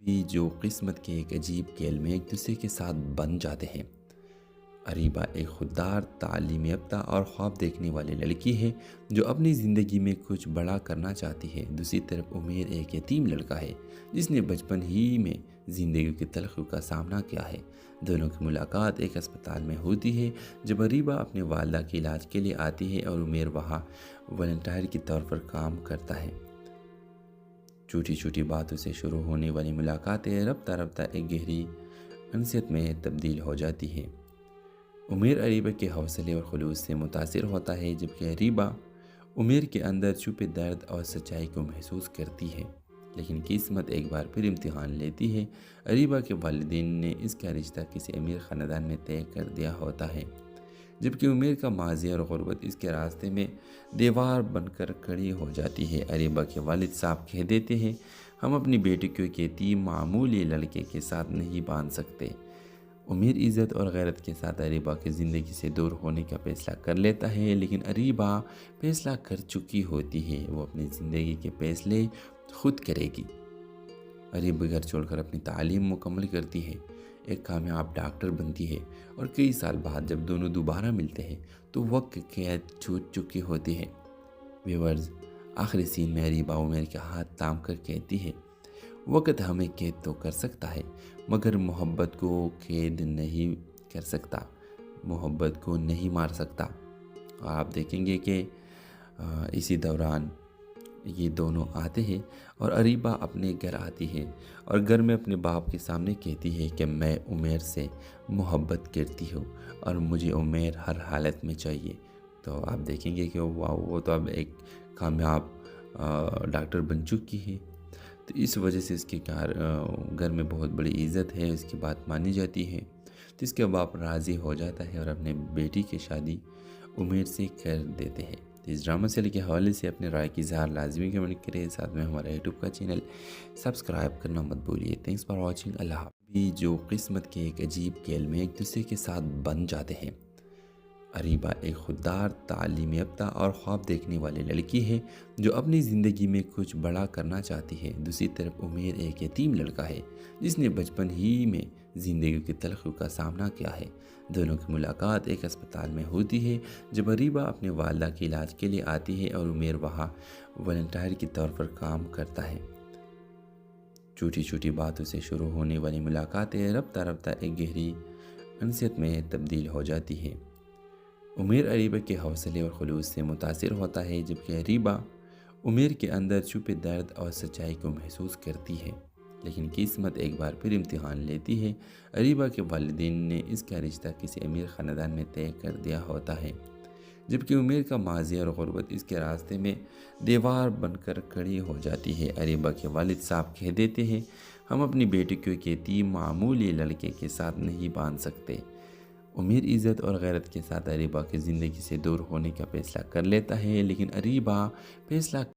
بھی جو قسمت کے ایک عجیب کھیل میں ایک دوسرے کے ساتھ بن جاتے ہیں۔ اریبہ ایک خوددار، تعلیم یافتہ اور خواب دیکھنے والی لڑکی ہے جو اپنی زندگی میں کچھ بڑا کرنا چاہتی ہے۔ دوسری طرف عمیر ایک یتیم لڑکا ہے جس نے بچپن ہی میں زندگی کی تلخیوں کا سامنا کیا ہے۔ دونوں کی ملاقات ایک اسپتال میں ہوتی ہے جب اریبہ اپنے والدہ کے علاج کے لیے آتی ہے اور عمیر وہاں والنٹیئر کے طور پر کام کرتا ہے۔ چھوٹی چھوٹی باتوں سے شروع ہونے والی ملاقاتیں رفتہ رفتہ ایک گہری انسیت میں تبدیل ہو جاتی ہے۔ عمیر اریبہ کے حوصلے اور خلوص سے متاثر ہوتا ہے جبکہ اریبہ عمیر کے اندر چھپے درد اور سچائی کو محسوس کرتی ہے۔ لیکن قسمت ایک بار پھر امتحان لیتی ہے۔ اریبہ کے والدین نے اس کا رشتہ کسی امیر خاندان میں طے کر دیا ہوتا ہے، جبکہ عمیر کا ماضی اور غربت اس کے راستے میں دیوار بن کر کھڑی ہو جاتی ہے۔ اریبہ کے والد صاحب کہہ دیتے ہیں، ہم اپنی بیٹی کو ایک یتیم معمولی لڑکے کے ساتھ نہیں باندھ سکتے۔ عمیر عزت اور غیرت کے ساتھ اریبہ کی زندگی سے دور ہونے کا فیصلہ کر لیتا ہے، لیکن اریبہ فیصلہ کر چکی ہوتی ہے، وہ اپنی زندگی کے فیصلے خود کرے گی۔ اریبہ گھر چھوڑ کر اپنی تعلیم مکمل کرتی ہے، ایک کامیاب ڈاکٹر بنتی ہے، اور کئی سال بعد جب دونوں دوبارہ ملتے ہیں تو وقت قید چھوٹ چکی ہوتی ہے۔ ویورز، آخری سین میں اریبہ عمیر کے ہاتھ تھام کر کہتی ہے، وقت ہمیں قید تو کر سکتا ہے مگر محبت کو قید نہیں کر سکتا، محبت کو نہیں مار سکتا۔ آپ دیکھیں گے کہ اسی دوران یہ دونوں آتے ہیں اور اریبہ اپنے گھر آتی ہے اور گھر میں اپنے باپ کے سامنے کہتی ہے کہ میں عمیر سے محبت کرتی ہوں اور مجھے عمیر ہر حالت میں چاہیے۔ تو آپ دیکھیں گے کہ وہ تو اب ایک کامیاب ڈاکٹر بن چکی ہے، تو اس وجہ سے اس کے گھر میں بہت بڑی عزت ہے، اس کی بات مانی جاتی ہے، تو اس کے باپ راضی ہو جاتا ہے اور اپنے بیٹی کی شادی عمیر سے کر دیتے ہیں۔ تو اس ڈرامہ سیریل کے حوالے سے اپنے رائے کی اظہار لازمی کمنٹ کریں، ساتھ میں ہمارا یوٹیوب کا چینل سبسکرائب کرنا مت بھولیے۔ Thanks for watching. اللہ حافظ۔ بھی جو قسمت کے ایک عجیب کھیل میں ایک دوسرے کے ساتھ بن جاتے ہیں۔ اریبہ ایک خوددار، تعلیم یافتہ اور خواب دیکھنے والی لڑکی ہے جو اپنی زندگی میں کچھ بڑا کرنا چاہتی ہے۔ دوسری طرف عمیر ایک یتیم لڑکا ہے جس نے بچپن ہی میں زندگی کی تلخیوں کا سامنا کیا ہے۔ دونوں کی ملاقات ایک اسپتال میں ہوتی ہے جب اریبہ اپنے والدہ کے علاج کے لیے آتی ہے اور عمیر وہاں والنٹیئر کے طور پر کام کرتا ہے۔ چھوٹی چھوٹی باتوں سے شروع ہونے والی ملاقاتیں رفتہ رفتہ ایک گہری انسیت میں تبدیل ہو جاتی ہے۔ عمیر اریبہ کے حوصلے اور خلوص سے متاثر ہوتا ہے جبکہ اریبہ عمیر کے اندر چھپے درد اور سچائی کو محسوس کرتی ہے۔ لیکن قسمت ایک بار پھر امتحان لیتی ہے۔ اریبہ کے والدین نے اس کا رشتہ کسی امیر خاندان میں طے کر دیا ہوتا ہے، جبکہ عمیر کا ماضی اور غربت اس کے راستے میں دیوار بن کر کھڑی ہو جاتی ہے۔ اریبہ کے والد صاحب کہہ دیتے ہیں، ہم اپنی بیٹی کو ایک یتیم معمولی لڑکے کے ساتھ نہیں باندھ سکتے۔ عمیر عزت اور غیرت کے ساتھ اریبہ کی زندگی سے دور ہونے کا فیصلہ کر لیتا ہے، لیکن اریبہ فیصلہ